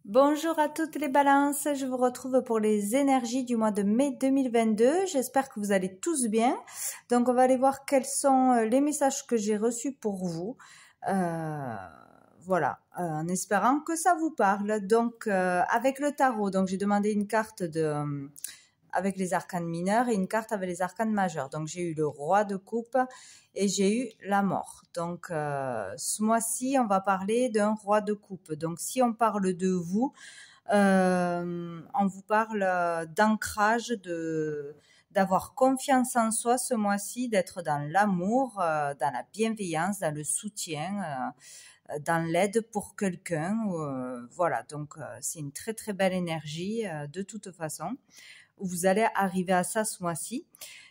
Bonjour à toutes les balances, je vous retrouve pour les énergies du mois de mai 2022. J'espère que vous allez tous bien. Donc on va aller voir quels sont les messages que j'ai reçus pour vous. Voilà, en espérant que ça vous parle. Donc avec le tarot, donc j'ai demandé une carte avec les arcanes mineurs et une carte avec les arcanes majeurs. Donc j'ai eu le roi de coupe et j'ai eu la mort. Donc ce mois-ci, on va parler d'un roi de coupe. Donc si on parle de vous, on vous parle d'ancrage, d'avoir confiance en soi ce mois-ci, d'être dans l'amour, dans la bienveillance, dans le soutien, dans l'aide pour quelqu'un. Voilà, donc c'est une très très belle énergie de toute façon. Vous allez arriver à ça ce mois-ci.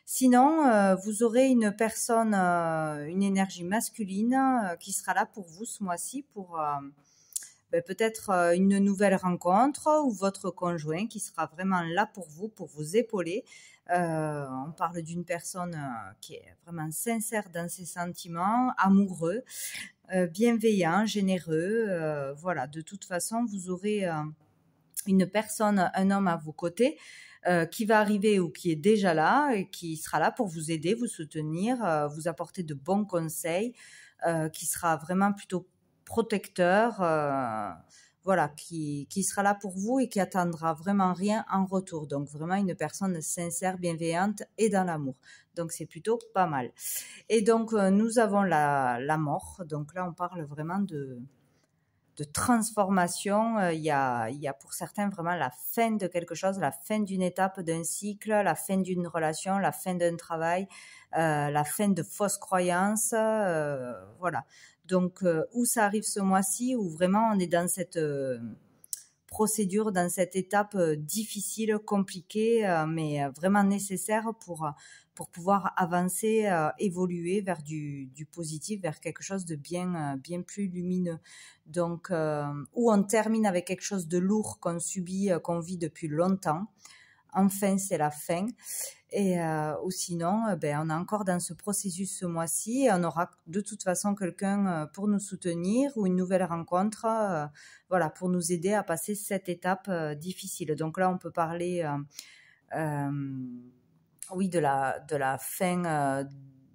Sinon, vous aurez une personne, une énergie masculine qui sera là pour vous ce mois-ci pour peut-être une nouvelle rencontre ou votre conjoint qui sera vraiment là pour vous épauler. On parle d'une personne qui est vraiment sincère dans ses sentiments, amoureux, bienveillant, généreux. Voilà, de toute façon, vous aurez une personne, un homme à vos côtés qui va arriver ou qui est déjà là et qui sera là pour vous aider, vous soutenir, vous apporter de bons conseils, qui sera vraiment plutôt protecteur, voilà, qui sera là pour vous et qui attendra vraiment rien en retour. Donc vraiment une personne sincère, bienveillante et dans l'amour. Donc c'est plutôt pas mal. Et donc nous avons la mort. Donc là on parle vraiment de transformation. Il y a pour certains vraiment la fin de quelque chose, la fin d'une étape, d'un cycle, la fin d'une relation, la fin d'un travail, la fin de fausses croyances. Voilà. Donc, où ça arrive ce mois-ci, où vraiment on est dans cette procédure, dans cette étape difficile, compliquée, mais vraiment nécessaire pour pouvoir avancer, évoluer vers du positif, vers quelque chose de bien plus lumineux. Donc, où on termine avec quelque chose de lourd qu'on subit, qu'on vit depuis longtemps. Enfin, c'est la fin. Et ou sinon, on est encore dans ce processus ce mois-ci. On aura de toute façon quelqu'un pour nous soutenir ou une nouvelle rencontre, voilà, pour nous aider à passer cette étape difficile. Donc là, on peut parler, oui, de la fin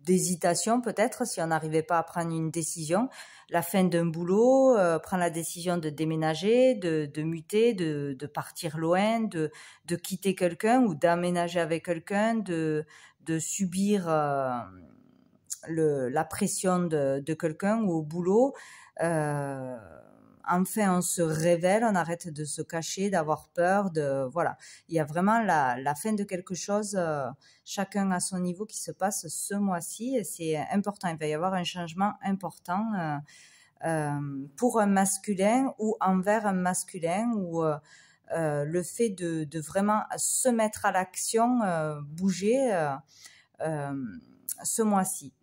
d'hésitation peut-être, si on n'arrivait pas à prendre une décision, la fin d'un boulot, prendre la décision de déménager, de muter, de partir loin, de quitter quelqu'un ou d'aménager avec quelqu'un, de subir la pression de quelqu'un ou au boulot. Enfin, on se révèle, on arrête de se cacher, d'avoir peur, voilà. Il y a vraiment la fin de quelque chose, chacun à son niveau, qui se passe ce mois-ci, et c'est important. Il va y avoir un changement important pour un masculin ou envers un masculin, ou le fait de vraiment se mettre à l'action, bouger ce mois-ci.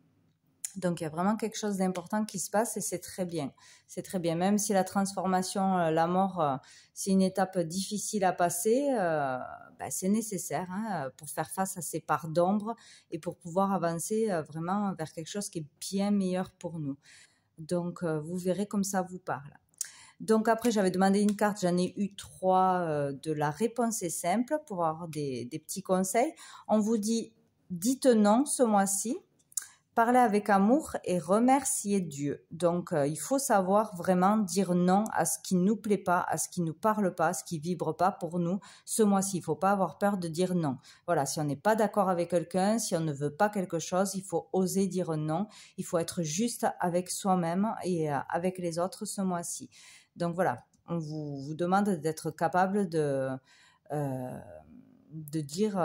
Donc, il y a vraiment quelque chose d'important qui se passe et c'est très bien. C'est très bien. Même si la transformation, la mort, c'est une étape difficile à passer, c'est nécessaire pour faire face à ces parts d'ombre et pour pouvoir avancer vraiment vers quelque chose qui est bien meilleur pour nous. Donc, vous verrez comme ça vous parle. Donc, après, j'avais demandé une carte. J'en ai eu 3 de la réponse est simple pour avoir des petits conseils. On vous dit, dites non ce mois-ci. Parler avec amour et remercier Dieu. Donc, il faut savoir vraiment dire non à ce qui ne nous plaît pas, à ce qui ne nous parle pas, à ce qui vibre pas pour nous. Ce mois-ci, il faut pas avoir peur de dire non. Voilà, si on n'est pas d'accord avec quelqu'un, si on ne veut pas quelque chose, il faut oser dire non. Il faut être juste avec soi-même et avec les autres ce mois-ci. Donc voilà, on vous demande d'être capable de dire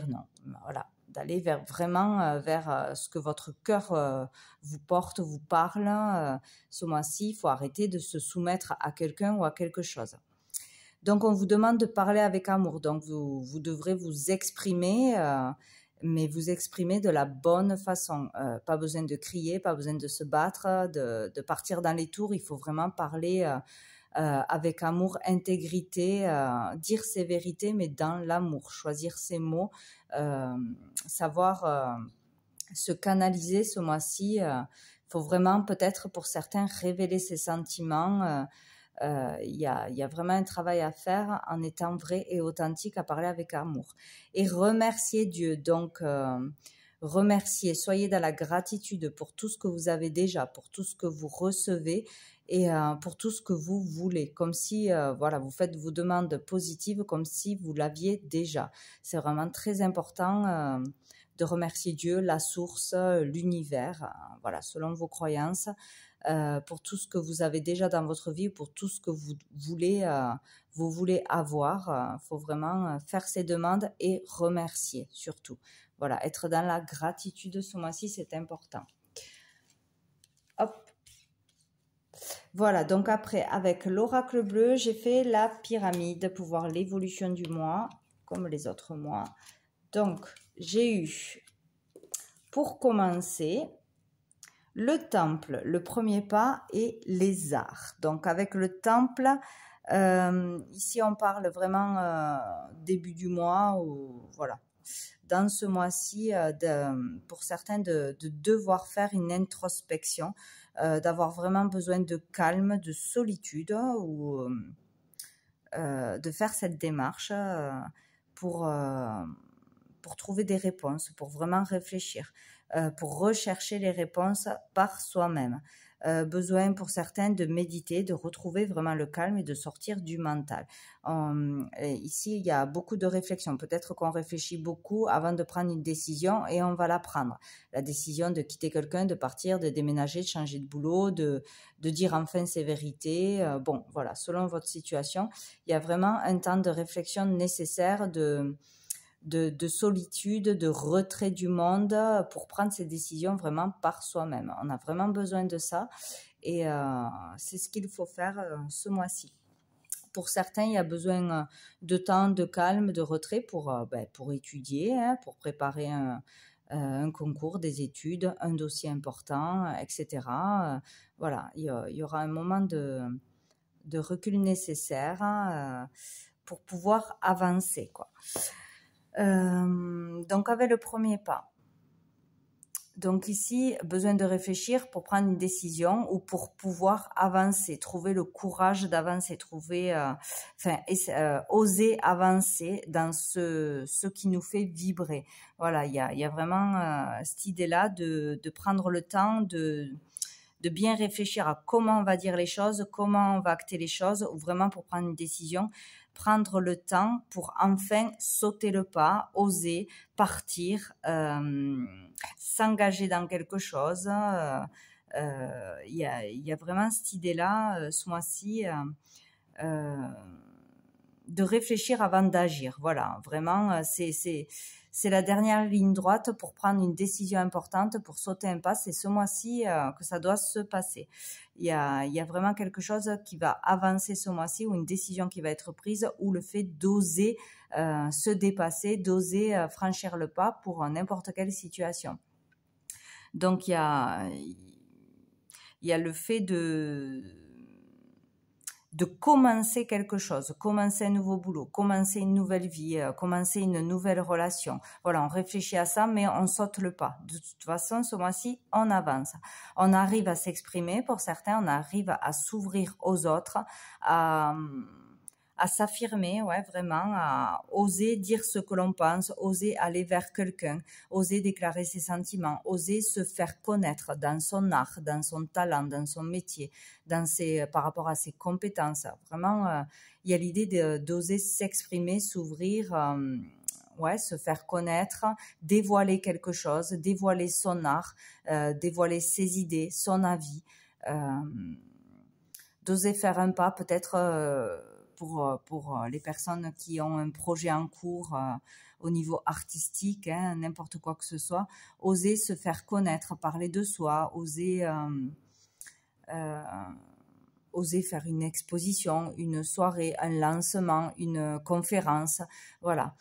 non. Voilà, d'aller vraiment vers ce que votre cœur vous porte, vous parle. Ce mois-ci, il faut arrêter de se soumettre à quelqu'un ou à quelque chose. Donc, on vous demande de parler avec amour. Donc, vous devrez vous exprimer, mais vous exprimer de la bonne façon. Pas besoin de crier, pas besoin de se battre, de partir dans les tours. Il faut vraiment parler avec amour, intégrité, dire ses vérités, mais dans l'amour, choisir ses mots, savoir se canaliser ce mois-ci. Faut vraiment, peut-être pour certains, révéler ses sentiments, Il y a vraiment un travail à faire en étant vrai et authentique, à parler avec amour. Et remercier Dieu, donc remercier, soyez dans la gratitude pour tout ce que vous avez déjà, pour tout ce que vous recevez et pour tout ce que vous voulez, comme si voilà, vous faites vos demandes positives comme si vous l'aviez déjà. C'est vraiment très important de remercier Dieu, la source, l'univers, voilà, selon vos croyances, pour tout ce que vous avez déjà dans votre vie, pour tout ce que vous voulez avoir. Faut vraiment faire ces demandes et remercier surtout. Voilà, être dans la gratitude ce mois-ci, c'est important. Hop. Voilà, donc après, avec l'oracle bleu, j'ai fait la pyramide pour voir l'évolution du mois, comme les autres mois. Donc, j'ai eu, pour commencer, le temple, le premier pas, et les arts. Donc, avec le temple, ici, on parle vraiment début du mois, ou voilà. Dans ce mois-ci, pour certains, de devoir faire une introspection, d'avoir vraiment besoin de calme, de solitude, ou de faire cette démarche pour trouver des réponses, pour vraiment réfléchir, pour rechercher les réponses par soi-même. Besoin pour certains de méditer, de retrouver vraiment le calme et de sortir du mental. Ici, il y a beaucoup de réflexion. Peut-être qu'on réfléchit beaucoup avant de prendre une décision et on va la prendre. La décision de quitter quelqu'un, de partir, de déménager, de changer de boulot, de dire enfin ses vérités. Bon, voilà, selon votre situation, il y a vraiment un temps de réflexion nécessaire, de solitude, de retrait du monde pour prendre ces décisions vraiment par soi-même. On a vraiment besoin de ça et c'est ce qu'il faut faire ce mois-ci. Pour certains, il y a besoin de temps, de calme, de retrait pour étudier, hein, pour préparer un concours, des études, un dossier important, etc. Voilà, il y aura un moment de recul nécessaire pour pouvoir avancer, quoi. Donc avec le premier pas. Donc ici, besoin de réfléchir pour prendre une décision ou pour pouvoir avancer, trouver le courage d'avancer, oser avancer dans ce qui nous fait vibrer. Voilà, il y a vraiment cette idée-là de prendre le temps de bien réfléchir à comment on va dire les choses, comment on va acter les choses, ou vraiment pour prendre une décision, prendre le temps pour enfin sauter le pas, oser partir, s'engager dans quelque chose. Il y a vraiment cette idée-là, ce mois-ci, de réfléchir avant d'agir. Voilà, vraiment, c'est la dernière ligne droite pour prendre une décision importante, pour sauter un pas. C'est ce mois-ci que ça doit se passer. Il y a vraiment quelque chose qui va avancer ce mois-ci, ou une décision qui va être prise, ou le fait d'oser se dépasser, d'oser franchir le pas pour n'importe quelle situation. Donc il y a le fait de commencer quelque chose, commencer un nouveau boulot, commencer une nouvelle vie, commencer une nouvelle relation. Voilà, on réfléchit à ça, mais on saute le pas. De toute façon, ce mois-ci, on avance. On arrive à s'exprimer pour certains, on arrive à s'ouvrir aux autres, à s'affirmer, ouais, vraiment, à oser dire ce que l'on pense, oser aller vers quelqu'un, oser déclarer ses sentiments, oser se faire connaître dans son art, dans son talent, dans son métier, par rapport à ses compétences. Vraiment, il y a l'idée d'oser s'exprimer, s'ouvrir, se faire connaître, dévoiler quelque chose, dévoiler son art, dévoiler ses idées, son avis, d'oser faire un pas peut-être pour les personnes qui ont un projet en cours au niveau artistique, hein, n'importe quoi que ce soit, oser se faire connaître, parler de soi, oser faire une exposition, une soirée, un lancement, une conférence, voilà.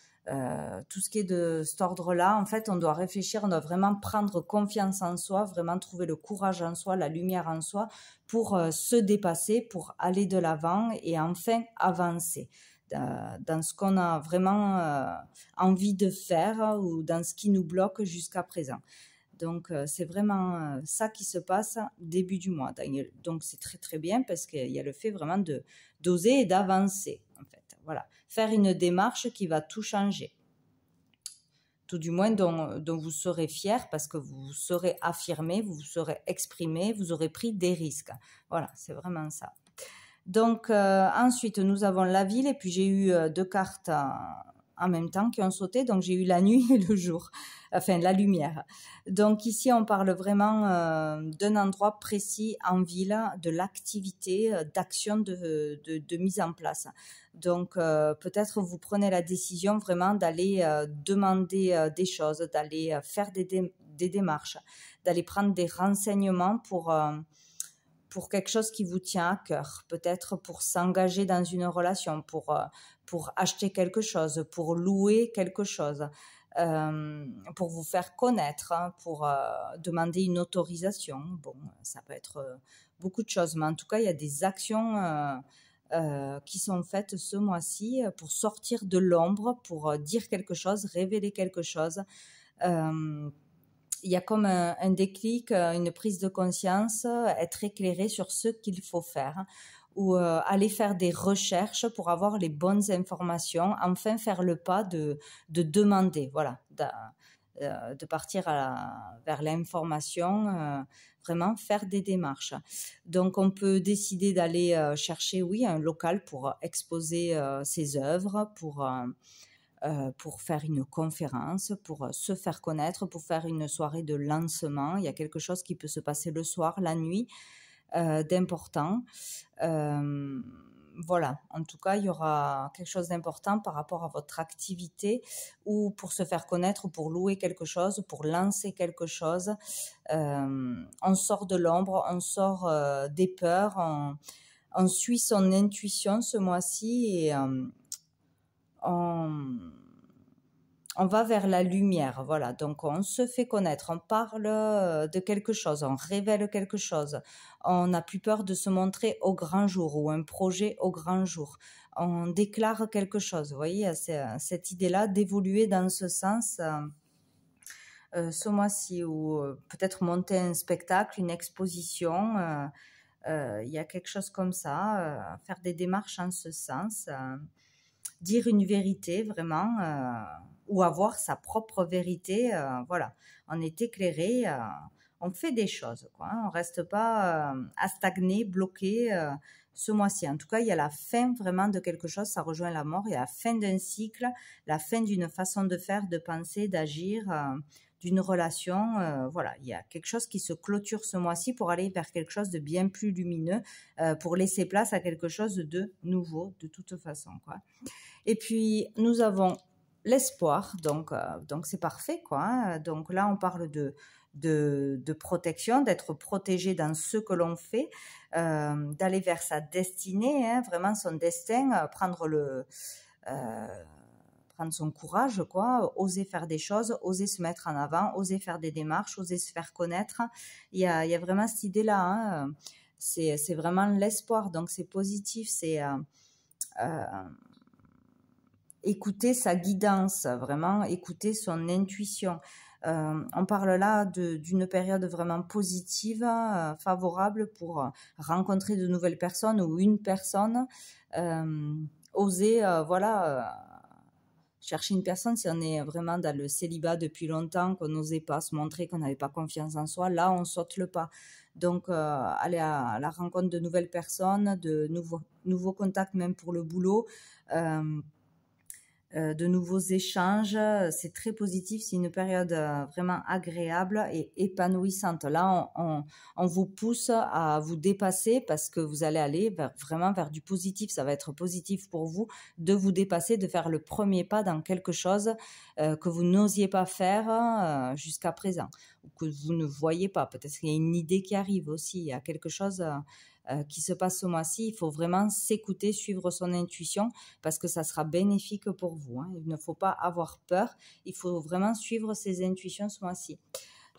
Tout ce qui est de cet ordre-là, en fait, on doit réfléchir, on doit vraiment prendre confiance en soi, vraiment trouver le courage en soi, la lumière en soi, pour se dépasser, pour aller de l'avant et enfin avancer dans ce qu'on a vraiment envie de faire ou dans ce qui nous bloque jusqu'à présent. Donc, c'est vraiment ça qui se passe début du mois. Donc, c'est très, très bien parce qu'il y a le fait vraiment d'oser et d'avancer, en fait. Voilà. Faire une démarche qui va tout changer. Tout du moins dont vous serez fier parce que vous serez affirmé, vous serez exprimé, vous aurez pris des risques. Voilà, c'est vraiment ça. Donc, ensuite, nous avons la ville et puis j'ai eu 2 cartes en même temps qui ont sauté. Donc, j'ai eu la nuit et le jour, enfin la lumière. Donc, ici, on parle vraiment d'un endroit précis en ville, de l'activité, d'action de mise en place. Donc, peut-être vous prenez la décision vraiment d'aller demander des choses, d'aller faire des démarches, d'aller prendre des renseignements pour quelque chose qui vous tient à cœur, peut-être pour s'engager dans une relation, pour acheter quelque chose, pour louer quelque chose, pour vous faire connaître, hein, pour demander une autorisation. Bon, ça peut être beaucoup de choses, mais en tout cas, il y a des actions qui sont faites ce mois-ci pour sortir de l'ombre, pour dire quelque chose, révéler quelque chose. Il y a comme un déclic, une prise de conscience, être éclairé sur ce qu'il faut faire ou aller faire des recherches pour avoir les bonnes informations, enfin faire le pas de demander, voilà, de partir vers l'information, vraiment faire des démarches. Donc on peut décider d'aller chercher, oui, un local pour exposer ses œuvres, pour faire une conférence, pour se faire connaître, pour faire une soirée de lancement. Il y a quelque chose qui peut se passer le soir, la nuit, d'important. Voilà, en tout cas, il y aura quelque chose d'important par rapport à votre activité ou pour se faire connaître, ou pour louer quelque chose, pour lancer quelque chose. On sort de l'ombre, on sort des peurs, on suit son intuition ce mois-ci et on va vers la lumière, voilà. Donc, on se fait connaître, on parle de quelque chose, on révèle quelque chose. On n'a plus peur de se montrer au grand jour ou un projet au grand jour. On déclare quelque chose, vous voyez, c'est cette idée-là d'évoluer dans ce sens ce mois-ci, ou peut-être monter un spectacle, une exposition. Il y a quelque chose comme ça, faire des démarches en ce sens. Dire une vérité vraiment ou avoir sa propre vérité, voilà, on est éclairé, on fait des choses, quoi, hein, on reste pas à stagner, bloqué ce mois-ci. En tout cas, il y a la fin vraiment de quelque chose, ça rejoint la mort, il y a la fin d'un cycle, la fin d'une façon de faire, de penser, d'agir, d'une relation, voilà, il y a quelque chose qui se clôture ce mois-ci pour aller vers quelque chose de bien plus lumineux, pour laisser place à quelque chose de nouveau de toute façon, quoi. Et puis, nous avons l'espoir, donc c'est parfait, quoi, hein. Donc là, on parle de protection, d'être protégé dans ce que l'on fait, d'aller vers sa destinée, hein, vraiment son destin, prendre son courage, quoi, oser faire des choses, oser se mettre en avant, oser faire des démarches, oser se faire connaître. Il y a vraiment cette idée-là, hein, c'est vraiment l'espoir, donc c'est positif, c'est écouter sa guidance, vraiment écouter son intuition. On parle là d'une période vraiment positive, favorable pour rencontrer de nouvelles personnes ou une personne, oser, voilà, chercher une personne. Si on est vraiment dans le célibat depuis longtemps, qu'on n'osait pas se montrer, qu'on n'avait pas confiance en soi, là on saute le pas. Donc aller à la rencontre de nouvelles personnes, de nouveaux contacts, même pour le boulot, de nouveaux échanges, c'est très positif, c'est une période vraiment agréable et épanouissante. Là, on vous pousse à vous dépasser parce que vous allez aller vraiment vers du positif. Ça va être positif pour vous de vous dépasser, de faire le premier pas dans quelque chose que vous n'osiez pas faire jusqu'à présent, ou que vous ne voyez pas. Peut-être qu'il y a une idée qui arrive aussi, il y a quelque chose qui se passe ce mois-ci. Il faut vraiment s'écouter, suivre son intuition parce que ça sera bénéfique pour vous, hein. Il ne faut pas avoir peur, il faut vraiment suivre ses intuitions ce mois-ci.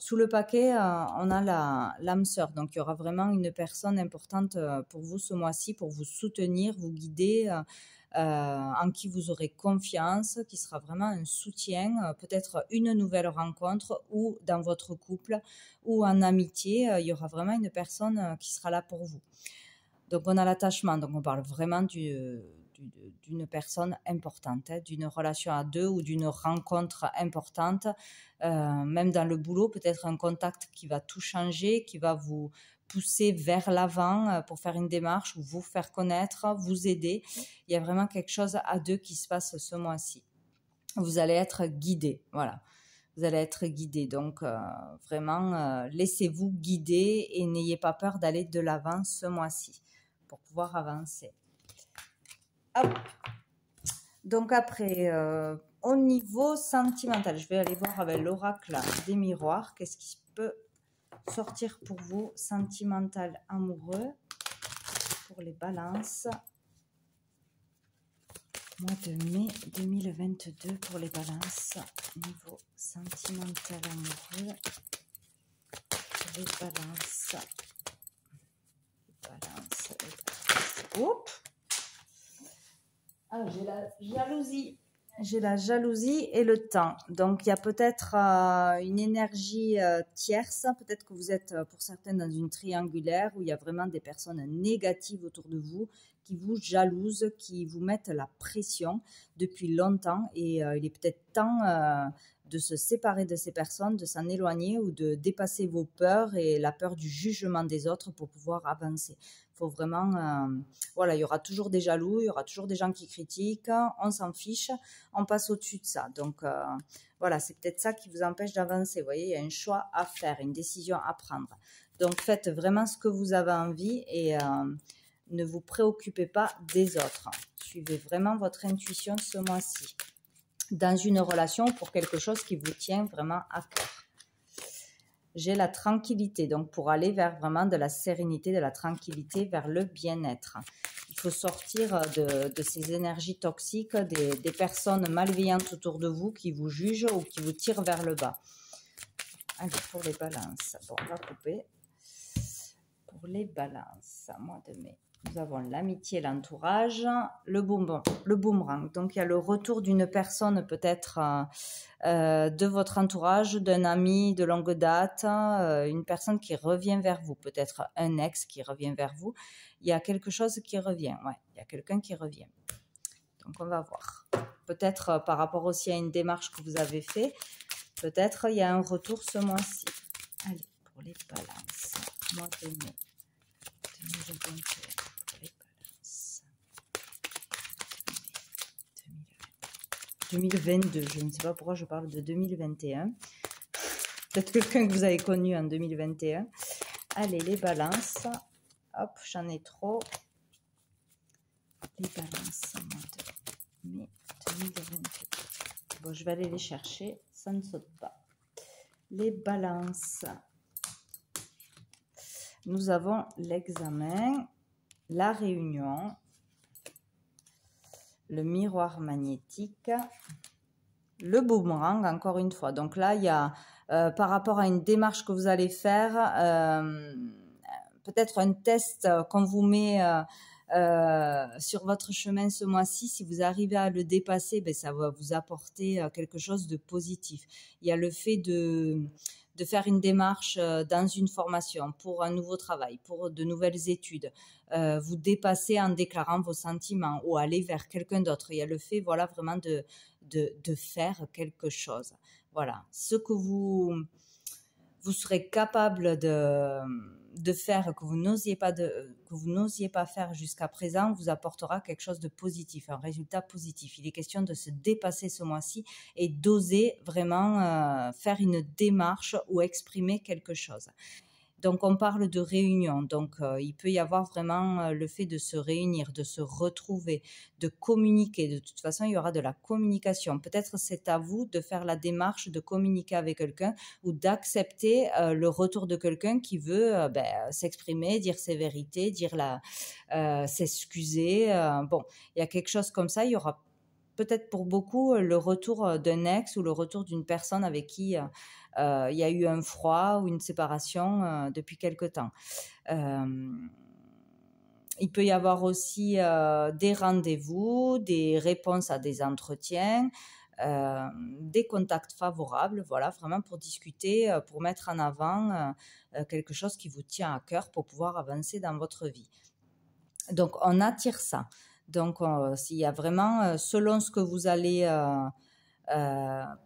Sous le paquet, on a l'âme sœur. Donc, il y aura vraiment une personne importante pour vous ce mois-ci, pour vous soutenir, vous guider, en qui vous aurez confiance, qui sera vraiment un soutien, peut-être une nouvelle rencontre ou dans votre couple ou en amitié. Il y aura vraiment une personne qui sera là pour vous. Donc, on a l'attachement. Donc, on parle vraiment d'une personne importante, hein, d'une relation à deux ou d'une rencontre importante. Même dans le boulot, peut-être un contact qui va tout changer, qui va vous pousser vers l'avant pour faire une démarche ou vous faire connaître, vous aider. Il y a vraiment quelque chose à deux qui se passe ce mois-ci. Vous allez être guidé, voilà. Vous allez être guidé. Donc, vraiment, laissez-vous guider et n'ayez pas peur d'aller de l'avant ce mois-ci pour pouvoir avancer. Hop. Donc après, au niveau sentimental, je vais aller voir avec l'oracle des miroirs, qu'est-ce qui peut sortir pour vous, sentimental, amoureux, pour les balances. Mois de mai 2022 pour les balances, niveau sentimental, amoureux, les balances. Oups. Ah, j'ai la jalousie. J'ai la jalousie et le temps. Donc, il y a peut-être une énergie tierce. Peut-être que vous êtes, pour certains, dans une triangulaire où il y a vraiment des personnes négatives autour de vous qui vous jalousent, qui vous mettent la pression depuis longtemps. Et il est peut-être temps de se séparer de ces personnes, de s'en éloigner ou de dépasser vos peurs et la peur du jugement des autres pour pouvoir avancer. Il faut vraiment, voilà, il y aura toujours des jaloux, il y aura toujours des gens qui critiquent, on s'en fiche, on passe au-dessus de ça. Donc, voilà, c'est peut-être ça qui vous empêche d'avancer. Vous voyez, il y a un choix à faire, une décision à prendre. Donc, faites vraiment ce que vous avez envie et ne vous préoccupez pas des autres. Suivez vraiment votre intuition ce mois-ci. Dans une relation pour quelque chose qui vous tient vraiment à cœur. J'ai la tranquillité, donc pour aller vers vraiment de la sérénité, de la tranquillité, vers le bien-être. Il faut sortir de ces énergies toxiques, des personnes malveillantes autour de vous qui vous jugent ou qui vous tirent vers le bas. Allez, pour les balances, bon, on va couper. Pour les balances, mois de mai. Nous avons l'amitié, l'entourage, le boomerang. Donc, il y a le retour d'une personne peut-être de votre entourage, d'un ami de longue date, une personne qui revient vers vous, peut-être un ex qui revient vers vous. Il y a quelque chose qui revient, ouais, il y a quelqu'un qui revient. Donc, on va voir. Peut-être par rapport aussi à une démarche que vous avez fait, peut-être il y a un retour ce mois-ci. Allez, pour les balances, mois de mai 2021. 2022, je ne sais pas pourquoi je parle de 2021. Peut-être quelqu'un que vous avez connu en 2021. Allez, les balances. Hop, j'en ai trop. Les balances, mois de mai 2022. Bon, je vais aller les chercher, ça ne saute pas. Les balances. Nous avons l'examen, la réunion, le miroir magnétique, le boomerang, encore une fois. Donc là, il y a, par rapport à une démarche que vous allez faire, peut-être un test qu'on vous met sur votre chemin ce mois-ci. Si vous arrivez à le dépasser, ben, ça va vous apporter quelque chose de positif. Il y a le fait de faire une démarche dans une formation, pour un nouveau travail, pour de nouvelles études, vous dépasser en déclarant vos sentiments ou aller vers quelqu'un d'autre. Il y a le fait, voilà, vraiment de faire quelque chose. Voilà, ce que vous serez capable de faire, que vous n'osiez pas faire jusqu'à présent, vous apportera quelque chose de positif, un résultat positif. Il est question de se dépasser ce mois-ci et d'oser vraiment faire une démarche ou exprimer quelque chose. Donc, on parle de réunion. Donc, il peut y avoir vraiment le fait de se réunir, de se retrouver, de communiquer. De toute façon, il y aura de la communication. Peut-être c'est à vous de faire la démarche de communiquer avec quelqu'un ou d'accepter le retour de quelqu'un qui veut s'exprimer, dire ses vérités, s'excuser. Bon, il y a quelque chose comme ça. Il y aura peut-être pour beaucoup le retour d'un ex ou le retour d'une personne avec qui il y a eu un froid ou une séparation depuis quelque temps. Il peut y avoir aussi des rendez-vous, des réponses à des entretiens, des contacts favorables, voilà, vraiment pour discuter, pour mettre en avant quelque chose qui vous tient à cœur pour pouvoir avancer dans votre vie. Donc, on attire ça. Donc, s'il y a vraiment, selon ce que vous allez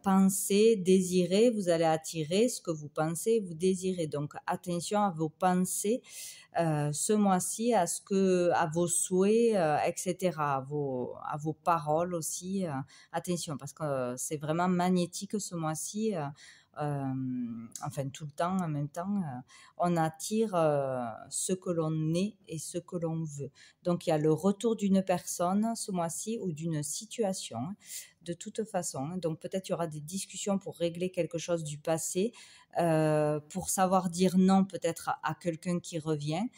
penser, désirer, vous allez attirer ce que vous pensez, vous désirez. Donc, attention à vos pensées ce mois-ci, à vos souhaits, etc., à vos paroles aussi. Attention, parce que c'est vraiment magnétique ce mois-ci. Enfin tout le temps en même temps, on attire ce que l'on est et ce que l'on veut. Donc il y a le retour d'une personne ce mois-ci ou d'une situation, de toute façon. Donc peut-être il y aura des discussions pour régler quelque chose du passé, pour savoir dire non peut-être à quelqu'un qui revient.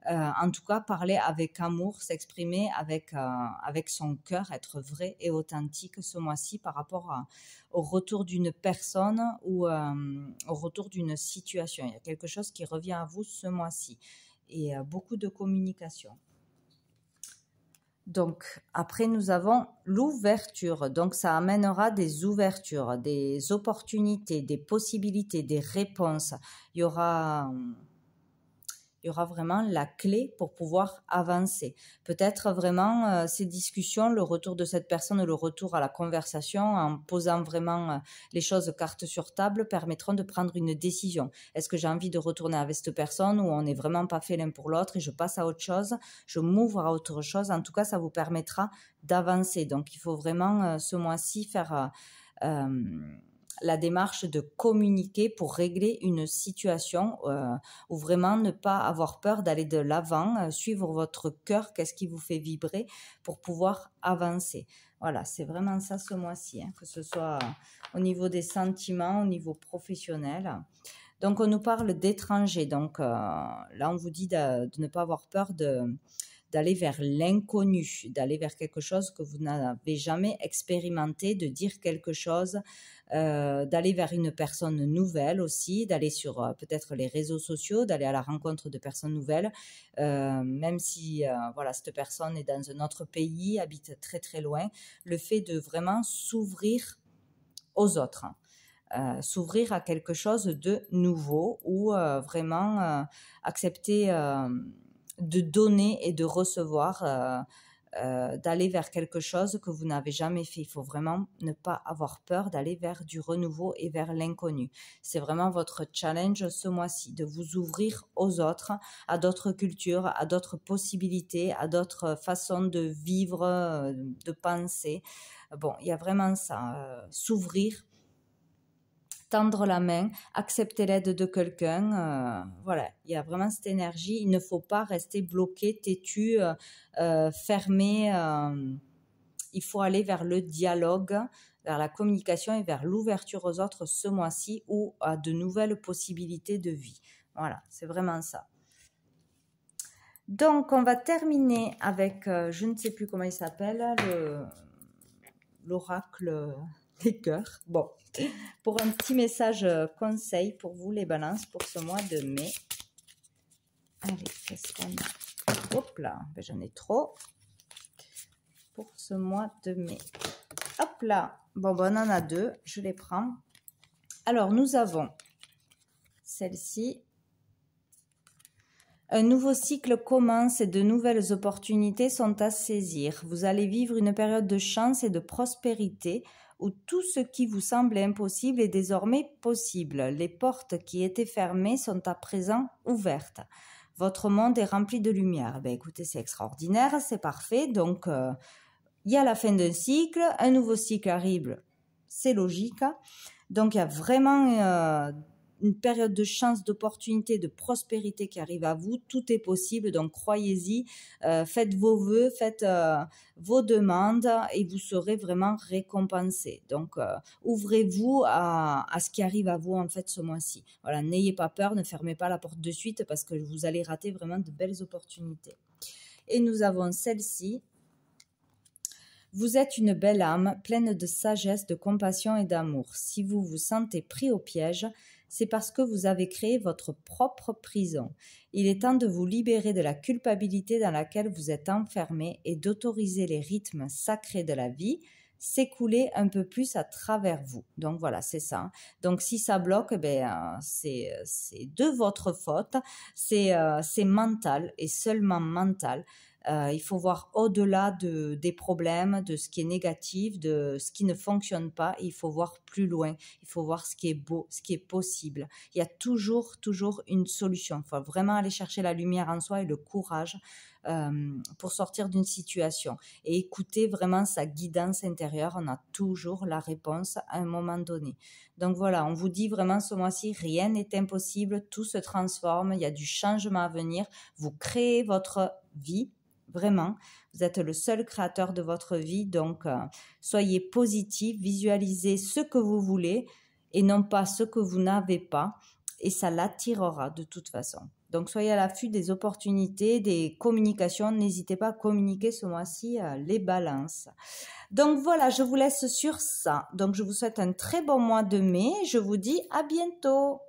En tout cas, parler avec amour, s'exprimer avec son cœur, être vrai et authentique ce mois-ci par rapport au retour d'une personne ou au retour d'une situation. Il y a quelque chose qui revient à vous ce mois-ci et beaucoup de communication. Donc, après, nous avons l'ouverture. Donc, ça amènera des ouvertures, des opportunités, des possibilités, des réponses. Il y aura vraiment la clé pour pouvoir avancer. Peut-être vraiment ces discussions, le retour de cette personne, le retour à la conversation, en posant vraiment les choses carte sur table, permettront de prendre une décision. Est-ce que j'ai envie de retourner avec cette personne ou on n'est vraiment pas fait l'un pour l'autre et je passe à autre chose, je m'ouvre à autre chose. En tout cas, ça vous permettra d'avancer. Donc, il faut vraiment ce mois-ci faire la démarche de communiquer pour régler une situation ou vraiment ne pas avoir peur d'aller de l'avant, suivre votre cœur, qu'est-ce qui vous fait vibrer pour pouvoir avancer. Voilà, c'est vraiment ça ce mois-ci, que ce soit au niveau des sentiments, au niveau professionnel. Donc, on nous parle d'étrangers. Donc, là, on vous dit de ne pas avoir peur d'aller vers l'inconnu, d'aller vers quelque chose que vous n'avez jamais expérimenté, de dire quelque chose, d'aller vers une personne nouvelle aussi, d'aller sur peut-être les réseaux sociaux, d'aller à la rencontre de personnes nouvelles, même si voilà, cette personne est dans un autre pays, habite très très loin, le fait de vraiment s'ouvrir aux autres. S'ouvrir à quelque chose de nouveau ou vraiment accepter de donner et de recevoir, d'aller vers quelque chose que vous n'avez jamais fait. Il faut vraiment ne pas avoir peur d'aller vers du renouveau et vers l'inconnu. C'est vraiment votre challenge ce mois-ci, de vous ouvrir aux autres, à d'autres cultures, à d'autres possibilités, à d'autres façons de vivre, de penser. Bon, il y a vraiment ça, s'ouvrir, tendre la main, accepter l'aide de quelqu'un, voilà, il y a vraiment cette énergie, il ne faut pas rester bloqué, têtu, fermé, il faut aller vers le dialogue, vers la communication et vers l'ouverture aux autres ce mois-ci ou à de nouvelles possibilités de vie. Voilà, c'est vraiment ça. Donc, on va terminer avec, je ne sais plus comment il s'appelle, l'oracle des cœurs. Bon, pour un petit message conseil pour vous les balances pour ce mois de mai. Allez, qu'est-ce qu'on a? Hop là, ben, j'en ai trop. Pour ce mois de mai. Hop là, bon, ben, on en a deux, je les prends. Alors, nous avons celle-ci. Un nouveau cycle commence et de nouvelles opportunités sont à saisir. Vous allez vivre une période de chance et de prospérité où tout ce qui vous semble impossible est désormais possible. Les portes qui étaient fermées sont à présent ouvertes. Votre monde est rempli de lumière. Ben, écoutez, c'est extraordinaire, c'est parfait. Donc, il y a la fin d'un cycle, un nouveau cycle arrive, c'est logique. Donc, il y a vraiment une période de chance, d'opportunité, de prospérité qui arrive à vous. Tout est possible, donc croyez-y, faites vos vœux, faites vos demandes et vous serez vraiment récompensé. Donc, ouvrez-vous à ce qui arrive à vous en fait ce mois-ci. Voilà, n'ayez pas peur, ne fermez pas la porte de suite parce que vous allez rater vraiment de belles opportunités. Et nous avons celle-ci. Vous êtes une belle âme, pleine de sagesse, de compassion et d'amour. Si vous vous sentez pris au piège, c'est parce que vous avez créé votre propre prison. Il est temps de vous libérer de la culpabilité dans laquelle vous êtes enfermé et d'autoriser les rythmes sacrés de la vie s'écouler un peu plus à travers vous. Donc voilà, c'est ça. Donc si ça bloque, c'est de votre faute, c'est mental et seulement mental. Il faut voir au-delà des problèmes, de ce qui est négatif, de ce qui ne fonctionne pas. Il faut voir plus loin. Il faut voir ce qui est beau, ce qui est possible. Il y a toujours une solution. Il faut vraiment aller chercher la lumière en soi et le courage pour sortir d'une situation. Et écouter vraiment sa guidance intérieure. On a toujours la réponse à un moment donné. Donc voilà, on vous dit vraiment ce mois-ci, rien n'est impossible. Tout se transforme. Il y a du changement à venir. Vous créez votre vie. Vraiment, vous êtes le seul créateur de votre vie, donc soyez positif, visualisez ce que vous voulez et non pas ce que vous n'avez pas et ça l'attirera de toute façon. Donc soyez à l'affût des opportunités, des communications, n'hésitez pas à communiquer ce mois-ci les balances. Donc voilà, je vous laisse sur ça. Donc je vous souhaite un très bon mois de mai, je vous dis à bientôt.